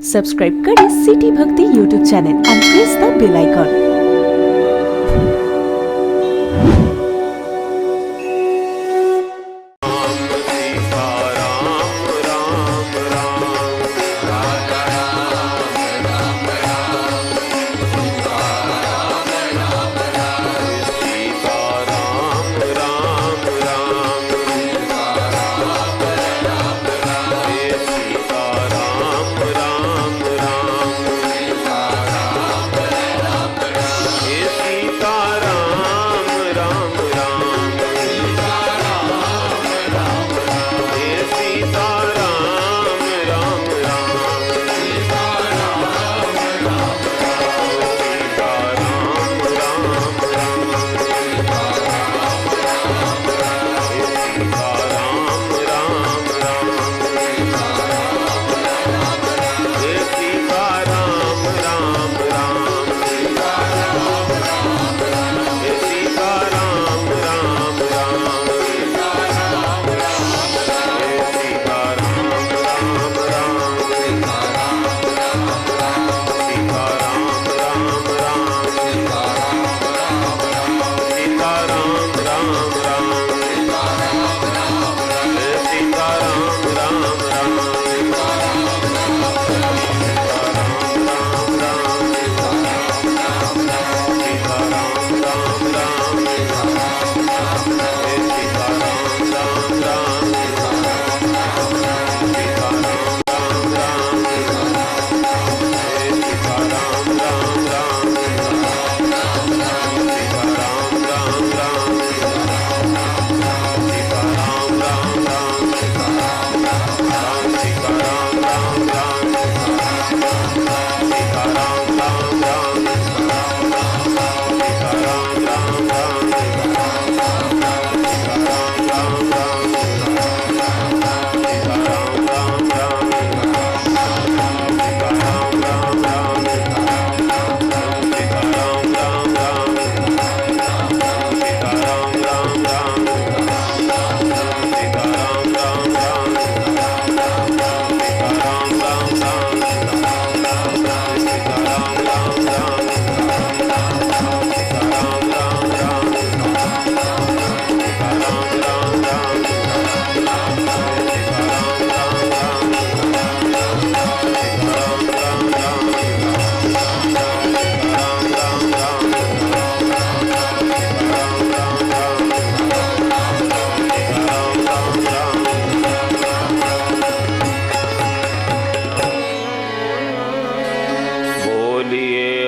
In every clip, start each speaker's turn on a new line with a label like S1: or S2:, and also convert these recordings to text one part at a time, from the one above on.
S1: Subscribe करें city Bhakti YouTube channel and press the bell icon.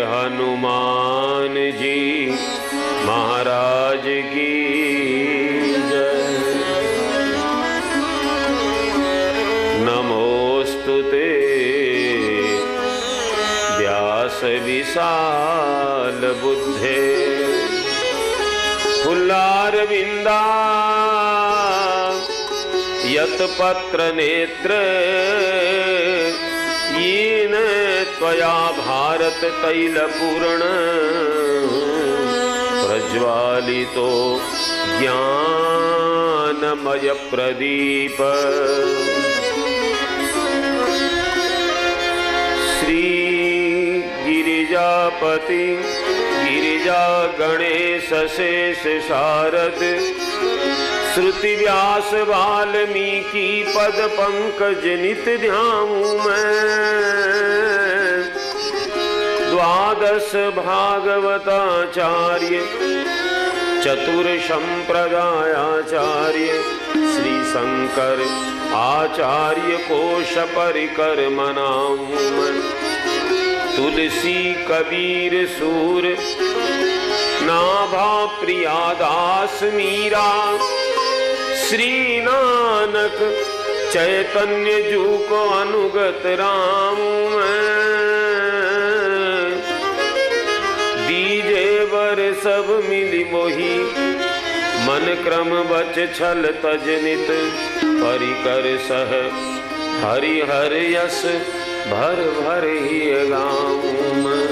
S2: Hanuman ji Maharaj की जय। नमोस्तुते व्यास विशाल बुद्धे फुल्लारविंदा यत्पत्र नेत्र येन त्वया भारत तैलपूर्ण प्रज्वालितो ज्ञानमय प्रदीप। श्री गिरिजापति गिरिजा गणेश शेष शारद श्रुति व्यास वाल्मीकि पद पंकज नित ध्याऊं मैं। द्वादश भागवताचार्य चतुर संप्रदायाचार्य श्री शंकर आचार्य कोश परिकर मनाऊं मैं। तुलसी कबीर सूर नाभा प्रियादास मीरा श्री नानक चैतन्य जू को अनुगत राम मैं। दीजे वर सब मिली मोही मन क्रम बच छल तजनित परिकर सह हरि हर यस भर भर ही गाऊं मैं।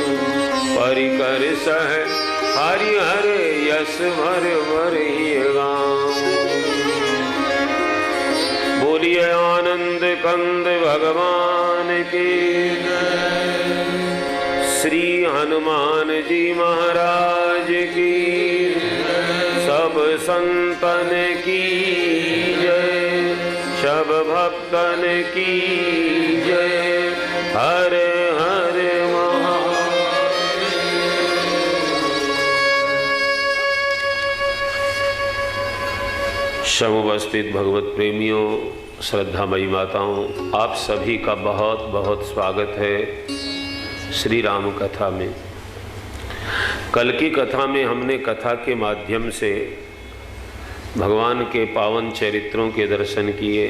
S2: परिकर सह हरि हर यस भर भर ही गाऊं। बोलिए आनंद कंद भगवान की। हनुमान जी महाराज की, सब संतन की जय, सब भक्तन की जय। हर हर समुपस्थित भगवत प्रेमियों, श्रद्धामयी माताओं, आप सभी का बहुत बहुत स्वागत है श्री राम कथा में। कल की कथा में हमने कथा के माध्यम से भगवान के पावन चरित्रों के दर्शन किए।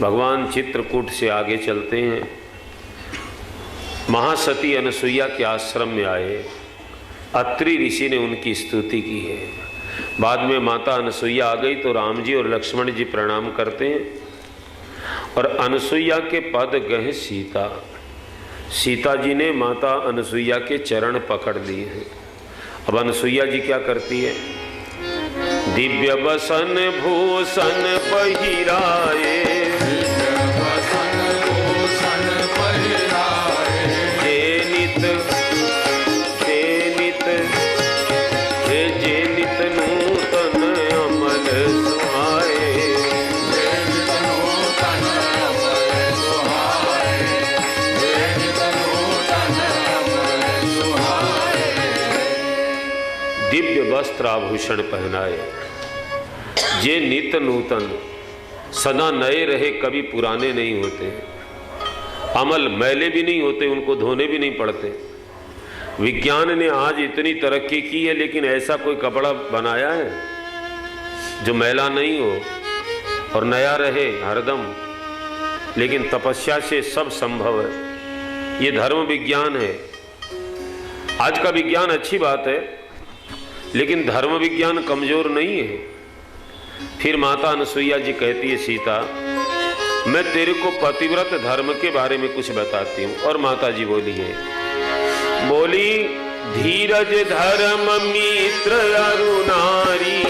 S2: भगवान चित्रकूट से आगे चलते हैं, महासती अनसुईया के आश्रम में आए। अत्रि ऋषि ने उनकी स्तुति की है। बाद में माता अनसुईया आ गई तो राम जी और लक्ष्मण जी प्रणाम करते हैं और अनसुईया के पद गए सीता। सीता जी ने माता अनसुईया के चरण पकड़ लिए हैं। अब अनसुईया जी क्या करती है? दिव्य बसन भूषण पहिराए, वस्त्र आभूषण पहनाए, जे नित नूतन, सदा नए रहे, कभी पुराने नहीं होते। अमल मैले भी नहीं होते, उनको धोने भी नहीं पड़ते। विज्ञान ने आज इतनी तरक्की की है, लेकिन ऐसा कोई कपड़ा बनाया है जो मैला नहीं हो और नया रहे हरदम। लेकिन तपस्या से सब संभव है। ये धर्म विज्ञान है। आज का विज्ञान अच्छी बात है, लेकिन धर्म विज्ञान कमजोर नहीं है। फिर माता अनसुईया जी कहती है, सीता मैं तेरे को पतिव्रत धर्म के बारे में कुछ बताती हूँ। और माता जी बोली है, बोली धीरज धर्म मित्र अरु नारी,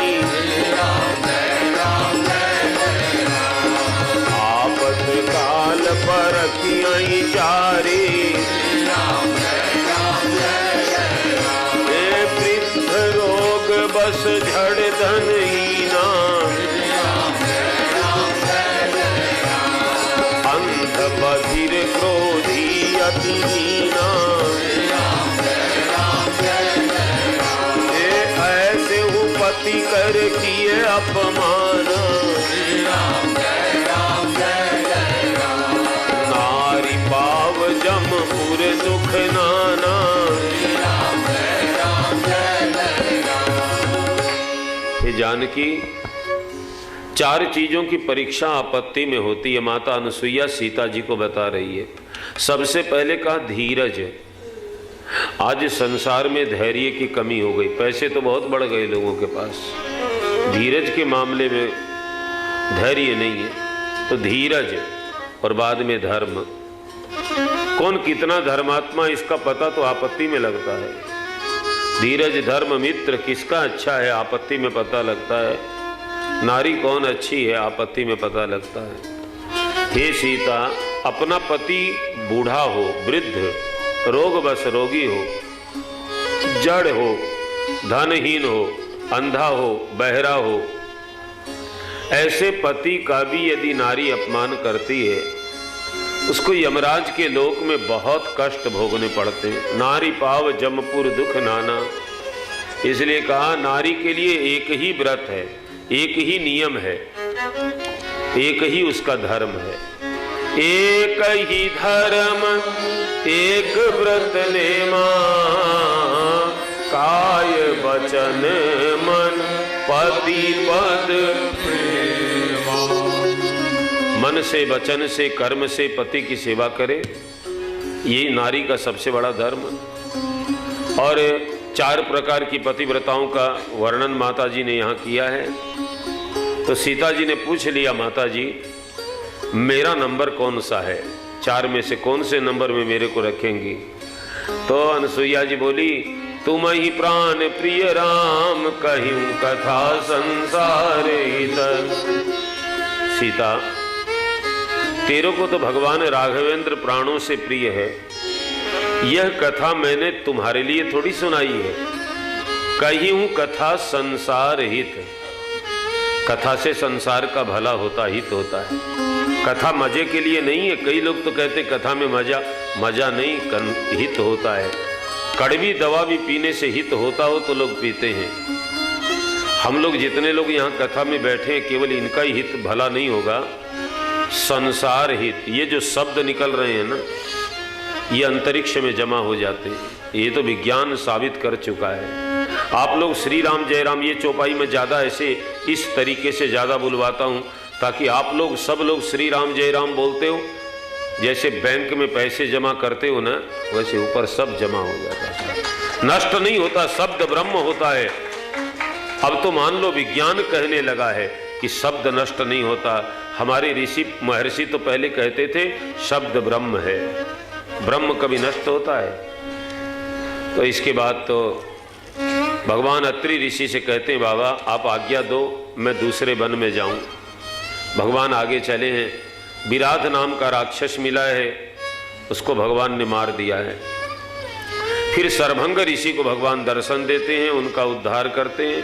S2: आपत काल परखियाई चारी, बस झड़ धन हीना, अंध बधिर क्रोधी अति हीना, ऐसे उपति कर किए अपमान, नारी पाव जमपुर दुख नाना। जानकी, चार चीजों की परीक्षा आपत्ति में होती है। माता अनसुईया सीता जी को बता रही है। सबसे पहले कहा धीरज। आज संसार में धैर्य की कमी हो गई। पैसे तो बहुत बढ़ गए लोगों के पास, धीरज के मामले में धैर्य नहीं है। तो धीरज और बाद में धर्म। कौन कितना धर्मात्मा इसका पता तो आपत्ति में लगता है। धीरज धर्म मित्र किसका अच्छा है आपत्ति में पता लगता है। नारी कौन अच्छी है आपत्ति में पता लगता है। हे सीता, अपना पति बूढ़ा हो, वृद्ध, रोगवश रोगी हो, जड़ हो, धनहीन हो, अंधा हो, बहरा हो, ऐसे पति का भी यदि नारी अपमान करती है, उसको यमराज के लोक में बहुत कष्ट भोगने पड़ते हैं। नारी पाव जमपुर दुख नाना। इसलिए कहा नारी के लिए एक ही व्रत है, एक ही नियम है, एक ही उसका धर्म है। एक ही धर्म एक व्रत नेमा, काय वचन मन पति पद प्रेमा। मन से, वचन से, कर्म से पति की सेवा करे, ये नारी का सबसे बड़ा धर्म। और चार प्रकार की पतिव्रताओं का वर्णन माता जी ने यहाँ किया है। तो सीता जी ने पूछ लिया, माता जी मेरा नंबर कौन सा है? चार में से कौन से नंबर में मेरे को रखेंगी? तो अनसुईया जी बोली, तुम ही प्राण प्रिय राम, कहीं कथा संसार हित। सीता, तेरे को तो भगवान राघवेंद्र प्राणों से प्रिय है, यह कथा मैंने तुम्हारे लिए थोड़ी सुनाई है, कही हूं कथा संसार हित। कथा से संसार का भला होता, हित होता है। कथा मजे के लिए नहीं है। कई लोग तो कहते कथा में मजा नहीं, हित होता है। कड़वी दवा भी पीने से हित होता हो तो लोग पीते हैं। हम लोग जितने लोग यहाँ कथा में बैठे हैं, केवल इनका ही हित भला नहीं होगा, संसार हित। ये जो शब्द निकल रहे हैं ना, ये अंतरिक्ष में जमा हो जाते हैं। ये तो विज्ञान साबित कर चुका है। आप लोग श्री राम जय राम, ये चौपाई में ज़्यादा ऐसे इस तरीके से ज़्यादा बुलवाता हूँ ताकि आप लोग सब लोग श्री राम जय राम बोलते हो। जैसे बैंक में पैसे जमा करते हो ना, वैसे ऊपर सब जमा हो जाता है, नष्ट नहीं होता, शब्द ब्रह्म होता है। अब तो मान लो विज्ञान कहने लगा है कि शब्द नष्ट नहीं होता। हमारे ऋषि महर्षि तो पहले कहते थे शब्द ब्रह्म है, ब्रह्म कभी नष्ट होता है। तो इसके बाद तो भगवान अत्रि ऋषि से कहते हैं, बाबा आप आज्ञा दो, मैं दूसरे वन में जाऊं। भगवान आगे चले हैं। विराध नाम का राक्षस मिला है, उसको भगवान ने मार दिया है। फिर सरभंग ऋषि को भगवान दर्शन देते हैं, उनका उद्धार करते हैं।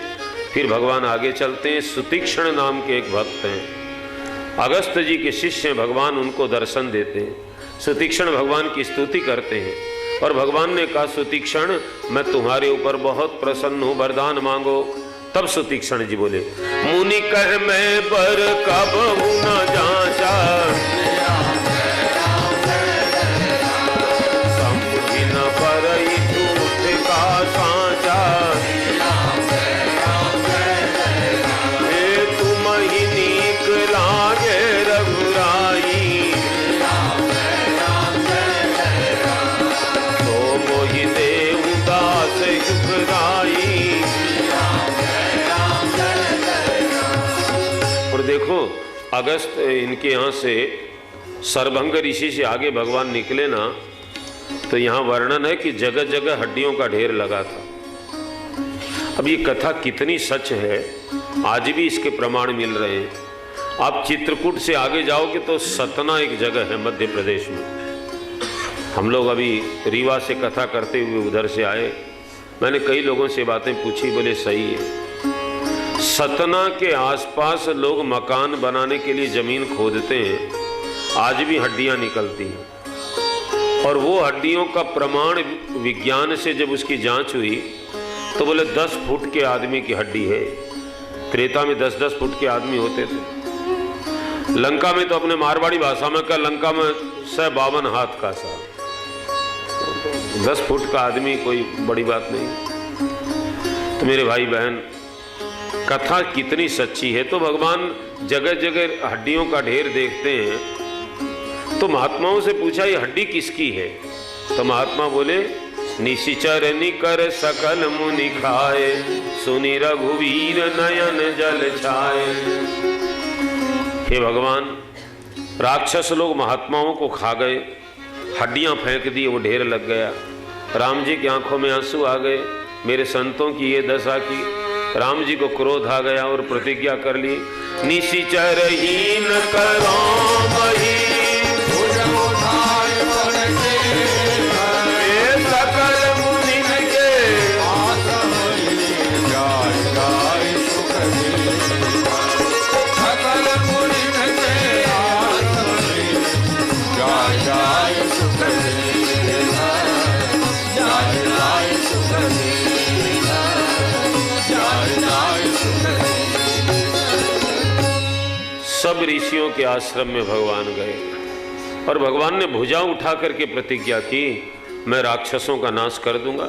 S2: फिर भगवान आगे चलते हैं। सुतीक्ष्ण नाम के एक भक्त हैं, अगस्त जी के शिष्य हैं, भगवान उनको दर्शन देते हैं। सुतीक्ष्ण भगवान की स्तुति करते हैं और भगवान ने कहा, सुतीक्ष्ण मैं तुम्हारे ऊपर बहुत प्रसन्न हूँ, वरदान मांगो। तब सुतीक्ष्ण जी बोले, मुनि कह मैं पर कब न जांचा, समझि न परई झूठ का सांचा, हे तुम ही नीक लागे रघुराई, तो मोहि देव दास युगराई। और देखो, अगस्त इनके यहाँ से सरभंग ऋषि से आगे भगवान निकले ना, तो यहाँ वर्णन है कि जगह जगह हड्डियों का ढेर लगा था। अब ये कथा कितनी सच है, आज भी इसके प्रमाण मिल रहे हैं। आप चित्रकूट से आगे जाओगे तो सतना एक जगह है मध्य प्रदेश में। हम लोग अभी रीवा से कथा करते हुए उधर से आए, मैंने कई लोगों से बातें पूछी, बोले सही है। सतना के आसपास लोग मकान बनाने के लिए जमीन खोदते हैं, आज भी हड्डियां निकलती हैं। और वो हड्डियों का प्रमाण विज्ञान से जब उसकी जांच हुई तो बोले 10 फुट के आदमी की हड्डी है। त्रेता में 10-10 फुट के आदमी होते थे। लंका में तो अपने मारवाड़ी भाषा में का लंका में 52 हाथ का सा, 10 फुट का आदमी कोई बड़ी बात नहीं। तो मेरे भाई बहन, कथा कितनी सच्ची है। तो भगवान जगह जगह हड्डियों का ढेर देखते हैं। तो महात्माओं से पूछा, ये हड्डी किसकी है? तो महात्मा बोले, निशिचर निकर सकल मुनि खाए, सुनि रघुवीर नयन जल छाए। हे भगवान, राक्षस लोग महात्माओं को खा गए, हड्डियां फेंक दी, वो ढेर लग गया। राम जी की आंखों में आंसू आ गए, मेरे संतों की ये दशा की। राम जी को क्रोध आ गया और प्रतिज्ञा कर ली, निशिचर हीन करो मही, सकल मुनिन के
S3: सकल मुनिन
S2: सब ऋषियों के आश्रम में भगवान गए और भगवान ने भुजा उठा करके प्रतिज्ञा की, मैं राक्षसों का नाश कर दूंगा।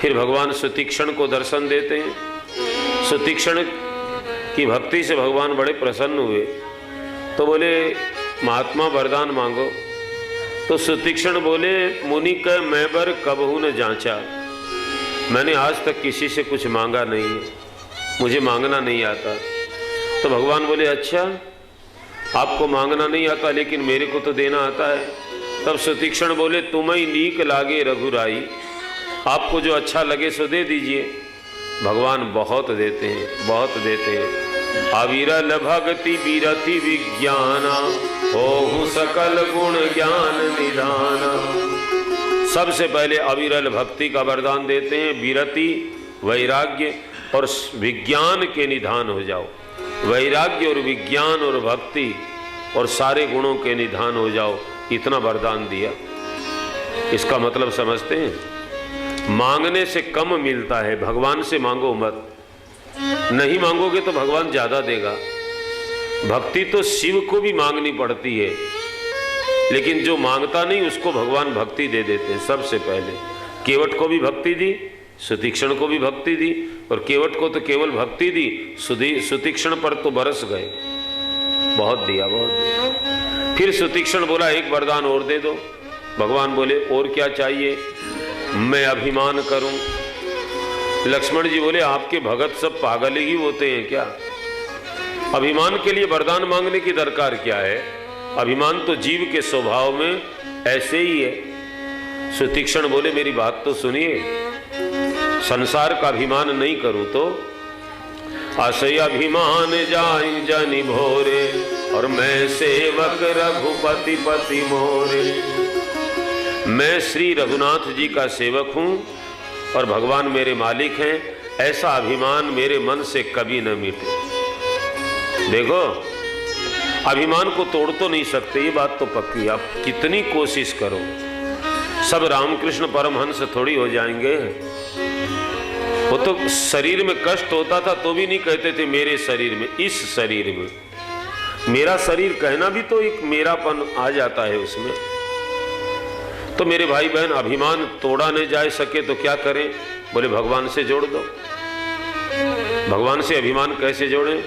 S2: फिर भगवान सुतीक्ष्ण को दर्शन देते हैं। सुतीक्ष्ण की भक्ति से भगवान बड़े प्रसन्न हुए, तो बोले महात्मा वरदान मांगो। तो सुतीक्ष्ण बोले, मुनि कह मैं बर कबहू न जांचा, मैंने आज तक किसी से कुछ मांगा नहीं है, मुझे मांगना नहीं आता। तो भगवान बोले, अच्छा आपको मांगना नहीं आता लेकिन मेरे को तो देना आता है। तब सुतीक्ष्ण बोले, तुम्हें नीक लागे रघुराई, आपको जो अच्छा लगे सो दे दीजिए। भगवान बहुत देते हैं, बहुत देते हैं। अविरल भक्ति विरति विज्ञाना, होहु सकल गुण ज्ञान निधाना। सबसे पहले अविरल भक्ति का वरदान देते हैं, विरति, वैराग्य और विज्ञान के निधान हो जाओ। वैराग्य और विज्ञान और भक्ति और सारे गुणों के निधान हो जाओ, इतना वरदान दिया। इसका मतलब समझते हैं? मांगने से कम मिलता है, भगवान से मांगो मत। नहीं मांगोगे तो भगवान ज्यादा देगा। भक्ति तो शिव को भी मांगनी पड़ती है, लेकिन जो मांगता नहीं उसको भगवान भक्ति दे देते हैं। सबसे पहले केवट को भी भक्ति दी, सुतीक्षण को भी भक्ति दी, और केवट को तो केवल भक्ति दी, सुतीक्षण पर तो बरस गए। बहुत दिया, बहुत दिया। फिर सुतीक्षण बोला एक वरदान और दे दो। भगवान बोले और क्या चाहिए? मैं अभिमान करूं। लक्ष्मण जी बोले आपके भगत सब पागल ही होते हैं क्या? अभिमान के लिए वरदान मांगने की दरकार क्या है? अभिमान तो जीव के स्वभाव में ऐसे ही है। सुतीक्षण बोले मेरी बात तो सुनिए, संसार का अभिमान नहीं करूं तो आशय अभिमान जाई जनि भोरे, और मैं सेवक रघुपति पति मोरे। मैं श्री रघुनाथ जी का सेवक हूं और भगवान मेरे मालिक हैं, ऐसा अभिमान मेरे मन से कभी न मिटे। देखो, अभिमान को तोड़ तो नहीं सकते, ये बात तो पक्की। आप कितनी कोशिश करो, सब रामकृष्ण परमहंस थोड़ी हो जाएंगे। वो तो शरीर में कष्ट होता था तो भी नहीं कहते थे मेरे शरीर में, इस शरीर में। मेरा शरीर कहना भी तो एक मेरापन आ जाता है उसमें। तो मेरे भाई बहन, अभिमान तोड़ा नहीं जा सके तो क्या करें? बोले भगवान से जोड़ दो। भगवान से अभिमान कैसे जोड़ें?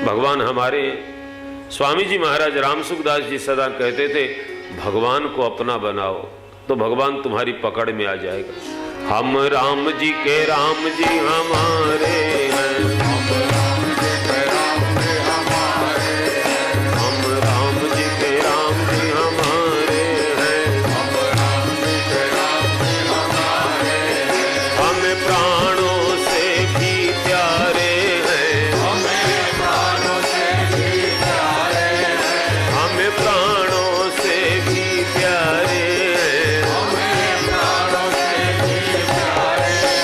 S2: भगवान हमारे स्वामी जी महाराज रामसुखदास जी सदा कहते थे भगवान को अपना बनाओ तो भगवान तुम्हारी पकड़ में आ जाएगा। हम राम जी के राम जी हमारे हैं, हम राम जी के राम जी हमारे हैं, हम राम जी के राम जी हमारे हैं, हम राम जी के राम जी हमारे हैं। हमें प्राणों से भी प्यारे हैं, हमें प्राणों से भी प्यारे हैं, हमें प्राणों से भी प्यारे हैं, हमें प्राणों से भी प्यारे हैं।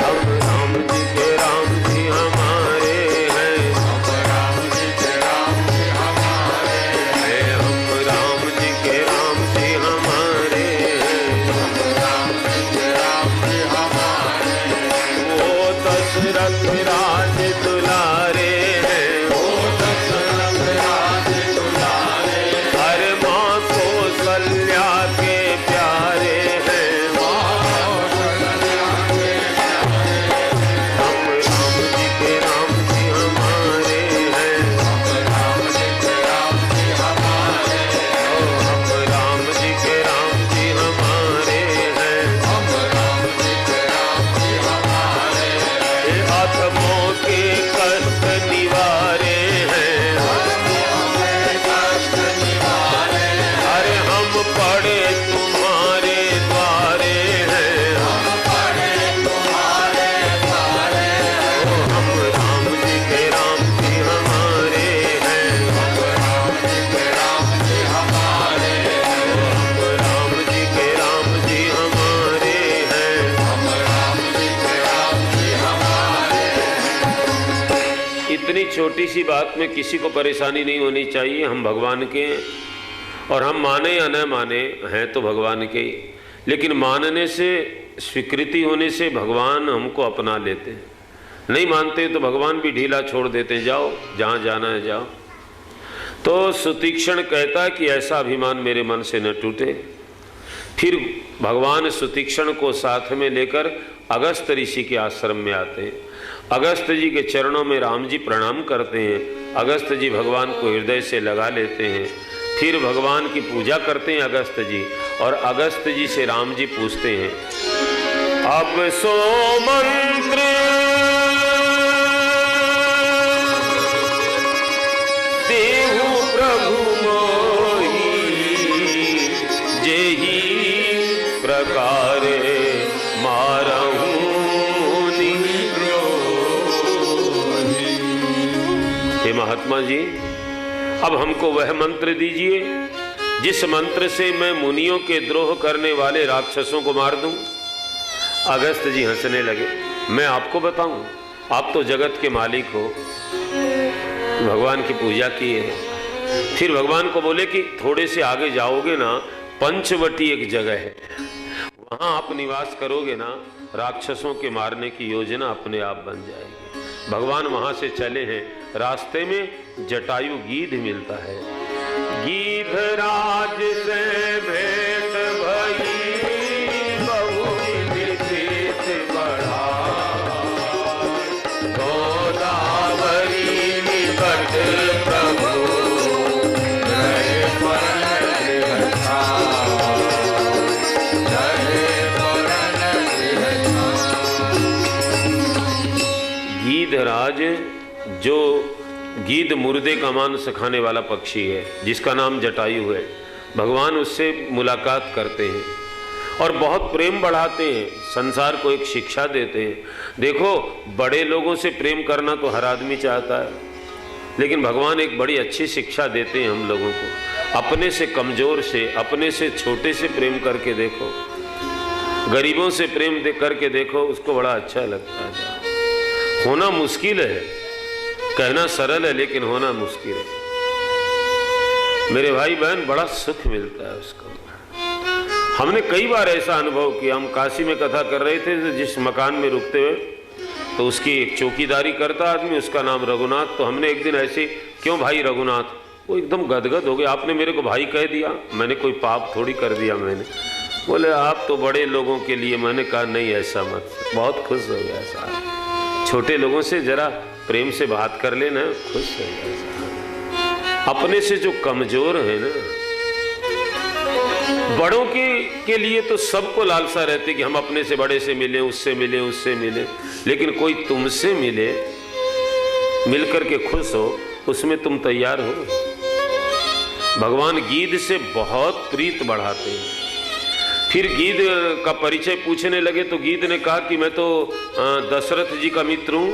S2: हम राम जी के राम जी हमारे हैं, हम राम जी के राम जी हमारे हैं, हम राम जी के राम जी हमारे हैं, हम राम जी के राम जी हमारे हैं। वो दशरथ राज दुलारे हैं, वो दशरथ राज दुलारे, अरे माँ कौशल्या के प्यारे हैं, माँ कौशल्या के प्यारे हैं। हम राम जी के राम जी हमारे हैं, हम राम जी के राम जी हमारे हैं, हम राम जी के राम जी हमारे हैं, हम राम जी के राम जी हमारे हैं। आत्माओं के कष्ट निवारे हैं, आत्माओं के कष्ट निवारे हैं, अरे हम पड़े तुम्हारे द्वारे हैं, हम पड़े तुम्हारे द्वारे हैं। हम राम जी के राम जी हमारे हैं, हम राम जी के राम जी हमारे हैं, हम राम जी के राम जी हमारे हैं, हम राम जी के राम जी हमारे हैं। इतनी छोटी सी बात में किसी को परेशानी नहीं होनी चाहिए। हम भगवान के हैं और हम माने या न माने हैं तो भगवान के ही, लेकिन मानने से, स्वीकृति होने से भगवान हमको अपना लेते हैं। नहीं मानते तो भगवान भी ढीला छोड़ देते हैं, जाओ जहाँ जाना है जाओ। तो सुतीक्षण कहता है कि ऐसा अभिमान मेरे मन से न टूटे। फिर भगवान सुतीक्षण को साथ में लेकर अगस्त ऋषि के आश्रम में आते हैं। अगस्त जी के चरणों में राम जी प्रणाम करते हैं। अगस्त जी भगवान को हृदय से लगा लेते हैं। फिर भगवान की पूजा करते हैं अगस्त जी, और अगस्त जी से राम जी पूछते हैं अब सो मंत्र देहु प्रभु मोही, जेहि प्रकारे मारहूं हे महात्मा जी, अब हमको वह मंत्र दीजिए जिस मंत्र से मैं मुनियों के द्रोह करने वाले राक्षसों को मार दूं। अगस्त जी हंसने लगे। मैं आपको बताऊं, आप तो जगत के मालिक हो, भगवान की पूजा किए है। फिर भगवान को बोले कि थोड़े से आगे जाओगे ना, पंचवटी एक जगह है, वहां आप निवास करोगे ना, राक्षसों के मारने की योजना अपने आप बन जाएगी। भगवान वहां से चले हैं, रास्ते में जटायु गीध मिलता है। गीध राज से भेंट भई, बहुविधि प्रीत बढ़ा, गोदावरी निकट प्रभु, रहे परण गृह छाव, रहे परण गृह छाव। गीधराज जो गीध मुर्दे का मांस खाने वाला पक्षी है, जिसका नाम जटायु है, भगवान उससे मुलाकात करते हैं और बहुत प्रेम बढ़ाते हैं, संसार को एक शिक्षा देते हैं। देखो, बड़े लोगों से प्रेम करना तो हर आदमी चाहता है, लेकिन भगवान एक बड़ी अच्छी शिक्षा देते हैं हम लोगों को। अपने से कमजोर से, अपने से छोटे से प्रेम करके देखो, गरीबों से प्रेम करके देखो, उसको बड़ा अच्छा लगता है। होना मुश्किल है, कहना सरल है, लेकिन होना मुश्किल है। मेरे भाई बहन, बड़ा सुख मिलता है उसको। हमने कई बार ऐसा अनुभव किया। हम काशी में कथा कर रहे थे, तो जिस मकान में रुकते हुए, तो उसकी एक चौकीदारी करता आदमी, उसका नाम रघुनाथ। तो हमने एक दिन ऐसे, क्यों भाई रघुनाथ? वो एकदम गदगद हो गया, आपने मेरे को भाई कह दिया, मैंने कोई पाप थोड़ी कर दिया मैंने। बोले आप तो बड़े लोगों के लिए। मैंने कहा नहीं, ऐसा मत। बहुत खुश हो गया साहब, छोटे लोगों से जरा प्रेम से बात कर लेना, खुश हो गया। अपने से जो कमजोर है ना, बड़ों के लिए तो सबको लालसा रहती कि हम अपने से बड़े से मिले, उससे मिले, उससे मिले, लेकिन कोई तुमसे मिले, मिलकर के खुश हो, उसमें तुम तैयार हो? भगवान गीध से बहुत प्रीत बढ़ाते हैं। फिर गीध का परिचय पूछने लगे तो गीध ने कहा कि मैं तो दशरथ जी का मित्र हूं।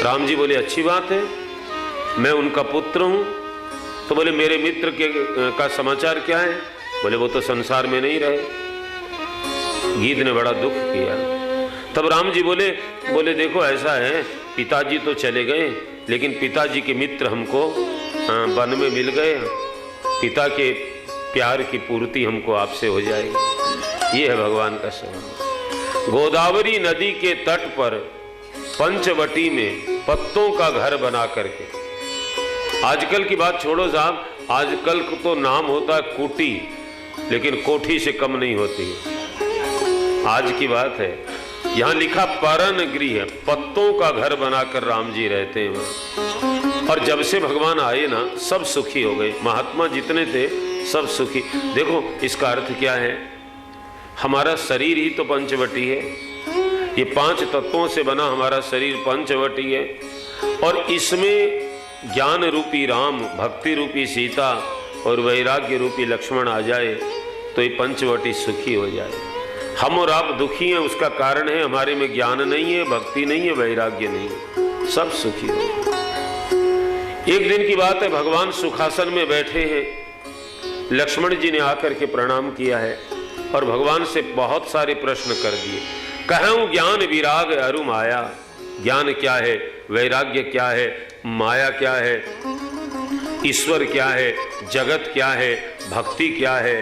S2: राम जी बोले अच्छी बात है, मैं उनका पुत्र हूं। तो बोले मेरे मित्र का समाचार क्या है? बोले वो तो संसार में नहीं रहे। गीध ने बड़ा दुख किया। तब राम जी बोले देखो ऐसा है, पिताजी तो चले गए, लेकिन पिताजी के मित्र हमको वन में मिल गए। पिता के प्यार की पूर्ति हमको आपसे हो जाएगी। ये है भगवान का स्वभाव। गोदावरी नदी के तट पर पंचवटी में पत्तों का घर बना करके, आजकल की बात छोड़ो साहब, आजकल को तो नाम होता है कोठी, लेकिन कोठी से कम नहीं होती। आज की बात है, यहाँ लिखा परन गृह, पत्तों का घर बनाकर राम जी रहते हैं वहां। और जब से भगवान आए ना, सब सुखी हो गए। महात्मा जितने थे सब सुखी। देखो इसका अर्थ क्या है, हमारा शरीर ही तो पंचवटी है। ये 5 तत्वों से बना हमारा शरीर पंचवटी है, और इसमें ज्ञान रूपी राम, भक्ति रूपी सीता और वैराग्य रूपी लक्ष्मण आ जाए तो ये पंचवटी सुखी हो जाए। हम और आप दुखी हैं, उसका कारण है हमारे में ज्ञान नहीं है, भक्ति नहीं है, वैराग्य नहीं है, सब सुखी हो। एक दिन की बात है, भगवान सुखासन में बैठे हैं, लक्ष्मण जी ने आकर के प्रणाम किया है और भगवान से बहुत सारे प्रश्न कर दिए। कहूं ज्ञान विराग अरु माया, ज्ञान क्या है, वैराग्य क्या है, माया क्या है, ईश्वर क्या है, जगत क्या है, भक्ति क्या है,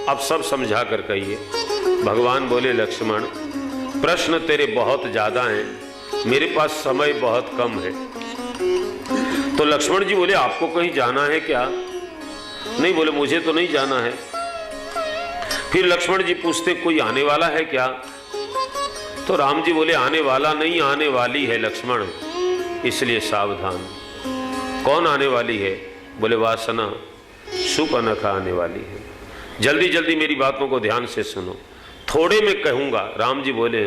S2: अब सब समझा कर कहिए। भगवान बोले लक्ष्मण, प्रश्न तेरे बहुत ज्यादा हैं, मेरे पास समय बहुत कम है। तो लक्ष्मण जी बोले आपको कहीं जाना है क्या? नहीं, बोले मुझे तो नहीं जाना है। फिर लक्ष्मण जी पूछते कोई आने वाला है क्या? तो राम जी बोले आने वाला नहीं, आने वाली है लक्ष्मण, इसलिए सावधान। कौन आने वाली है? बोले वासना, शूर्पणखा आने वाली है। जल्दी जल्दी मेरी बातों को ध्यान से सुनो, थोड़े में कहूंगा। राम जी बोले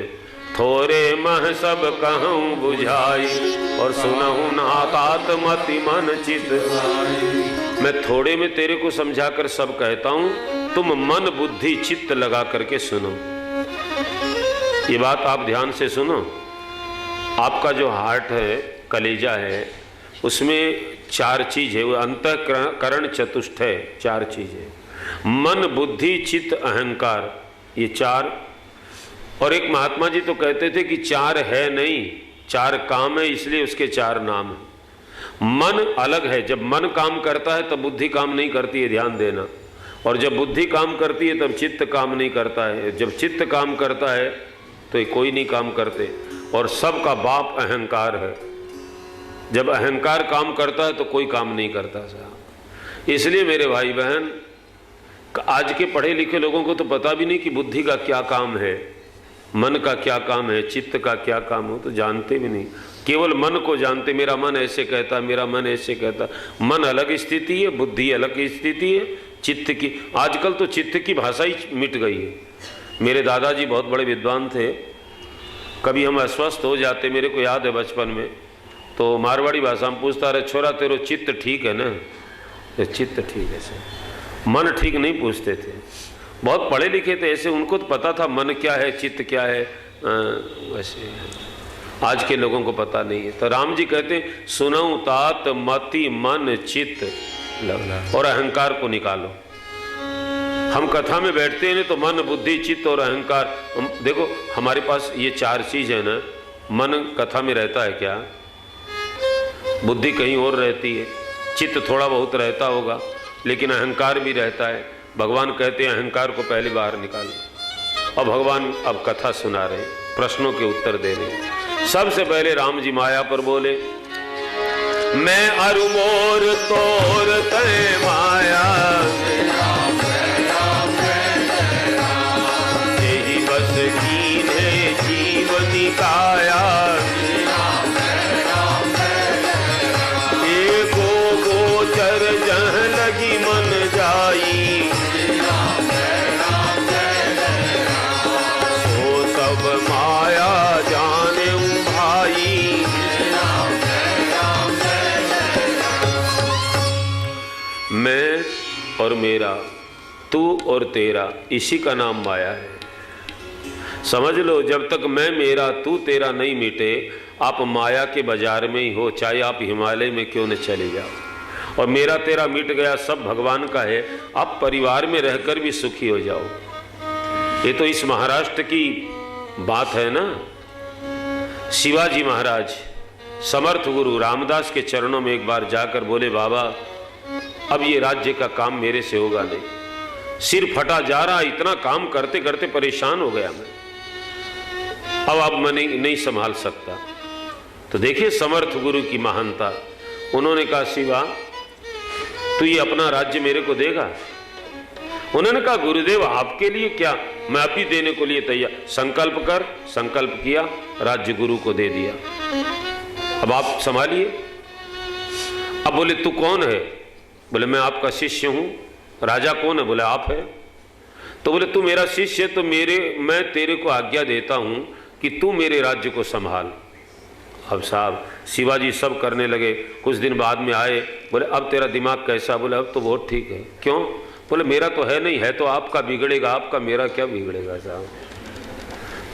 S2: थोड़े मह सब कहूं बुझाई, और सुनहु नातात मति मन चित। मैं थोड़े में तेरे को समझाकर सब कहता हूं, तुम मन बुद्धि चित्त लगा करके सुनो। ये बात आप ध्यान से सुनो। आपका जो हार्ट है, कलेजा है, उसमें चार चीज है, वो अंतःकरण चतुष्ट है, चार चीज है, मन बुद्धि चित्त अहंकार, ये चार। और एक महात्मा जी तो कहते थे कि चार है नहीं, चार काम है, इसलिए उसके चार नाम है। मन अलग है, जब मन काम करता है तब बुद्धि काम नहीं करती है, ध्यान देना। और जब बुद्धि काम करती है तब चित्त काम नहीं करता है। जब चित्त काम करता है तो ये कोई नहीं काम करते। और सबका बाप अहंकार है, जब अहंकार काम करता है तो कोई काम नहीं करता साहब। इसलिए मेरे भाई बहन, आज के पढ़े लिखे लोगों को तो पता भी नहीं कि बुद्धि का क्या काम है, मन का क्या काम है, चित्त का क्या काम हो, तो जानते भी नहीं, केवल मन को जानते। मेरा मन ऐसे कहता, मेरा मन ऐसे कहता। मन अलग स्थिति है, बुद्धि अलग स्थिति है, चित्त की। आजकल तो चित्त की भाषा ही मिट गई है। मेरे दादाजी बहुत बड़े विद्वान थे, कभी हम अस्वस्थ हो जाते, मेरे को याद है बचपन में, तो मारवाड़ी भाषा में पूछता रहे, छोरा तेरो चित्त ठीक है ना? चित्त ठीक है सर, मन ठीक नहीं पूछते थे। बहुत पढ़े लिखे थे ऐसे, उनको तो पता था मन क्या है, चित्त क्या है। वैसे आज के लोगों को पता नहीं है। तो राम जी कहते हैं, सुनऊ तात मति मन चित्त और अहंकार को निकालो। हम कथा में बैठते हैं तो मन बुद्धि चित्त और अहंकार, देखो हमारे पास ये चार चीज है ना। मन कथा में रहता है क्या? बुद्धि कहीं और रहती है, चित्त थोड़ा बहुत रहता होगा, लेकिन अहंकार भी रहता है। भगवान कहते हैं अहंकार को पहले बाहर निकालो। और भगवान अब कथा सुना रहे, प्रश्नों के उत्तर दे रहे। सबसे पहले राम जी माया पर बोले, मैं अरु मोर तोर तय माया, यही बस कीन्हे जीवनी काया, एको गोचर जह लगी मन जाई, सो सब माया जाने भाई। मैं और मेरा, तू और तेरा, इसी का नाम माया है। समझ लो, जब तक मैं मेरा तू तेरा नहीं मिटे, आप माया के बाजार में ही हो, चाहे आप हिमालय में क्यों न चले जाओ। और मेरा तेरा मिट गया, सब भगवान का है, आप परिवार में रहकर भी सुखी हो जाओ। ये तो इस महाराष्ट्र की बात है ना। शिवाजी महाराज समर्थ गुरु रामदास के चरणों में एक बार जाकर बोले, बाबा अब ये राज्य का काम मेरे से होगा नहीं, सिर फटा जा रहा, इतना काम करते करते परेशान हो गया मैं, अब मैं नहीं संभाल सकता। तो देखिए समर्थ गुरु की महानता। उन्होंने कहा, शिवा तू ये अपना राज्य मेरे को देगा? उन्होंने कहा, गुरुदेव आपके लिए क्या, मैं आप ही देने को लिए तैयार, संकल्प कर। संकल्प किया, राज्य गुरु को दे दिया, अब आप संभालिए। अब बोले तू कौन है? बोले मैं आपका शिष्य हूं। राजा कौन है? बोले आप है। तो बोले तू मेरा शिष्य है तो मैं तेरे को आज्ञा देता हूं कि तू मेरे राज्य को संभाल। अब साहब शिवाजी सब करने लगे। कुछ दिन बाद में आए, बोले अब तेरा दिमाग कैसा? बोले अब तो बहुत ठीक है। क्यों? बोले मेरा तो है नहीं, है तो आपका, बिगड़ेगा आपका, मेरा क्या बिगड़ेगा साहब।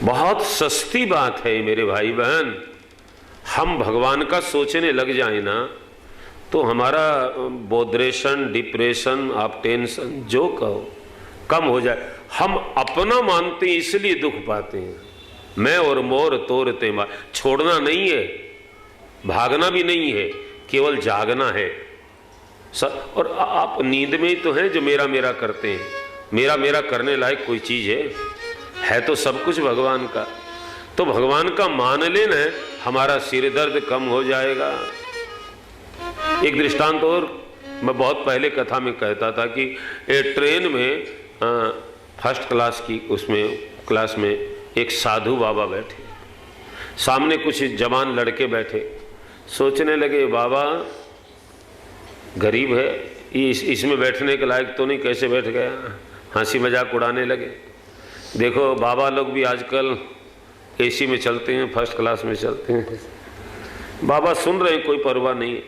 S2: बहुत सस्ती बात है मेरे भाई बहन। हम भगवान का सोचने लग जाए ना तो हमारा बोधरेशन, डिप्रेशन, आप टेंशन जो कहो कम हो जाए। हम अपना मानते हैं इसलिए दुख पाते हैं। मैं और मोर तोरते मार, छोड़ना नहीं है, भागना भी नहीं है, केवल जागना है। और आप नींद में ही तो हैं जो मेरा मेरा करते हैं। मेरा मेरा करने लायक कोई चीज है तो सब कुछ भगवान का। तो भगवान का मान लेना, हमारा सिर दर्द कम हो जाएगा। एक दृष्टांत और मैं बहुत पहले कथा में कहता था कि एक ट्रेन में फर्स्ट क्लास की उसमें क्लास में एक साधु बाबा बैठे, सामने कुछ जवान लड़के बैठे। सोचने लगे बाबा गरीब है, इसमें बैठने के लायक तो नहीं, कैसे बैठ गया। हंसी मजाक उड़ाने लगे। देखो बाबा लोग भी आजकल एसी में चलते हैं, फर्स्ट क्लास में चलते हैं। बाबा सुन रहे हैं, कोई परवाह नहीं।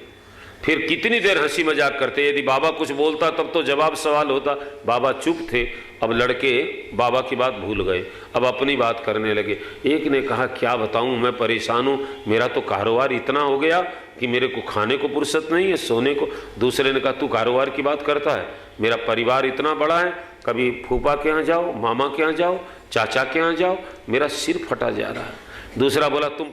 S2: फिर कितनी देर हंसी मजाक करते। यदि बाबा कुछ बोलता तब तो जवाब सवाल होता। बाबा चुप थे। अब लड़के बाबा की बात भूल गए, अब अपनी बात करने लगे। एक ने कहा क्या बताऊं, मैं परेशान हूं, मेरा तो कारोबार इतना हो गया कि मेरे को खाने को फुर्सत नहीं है, सोने को। दूसरे ने कहा तू कारोबार की बात करता है, मेरा परिवार इतना बड़ा है, कभी फूफा के यहाँ जाओ, मामा के यहाँ जाओ, चाचा के यहाँ जाओ, मेरा सिर फटा जा रहा है। दूसरा बोला तुम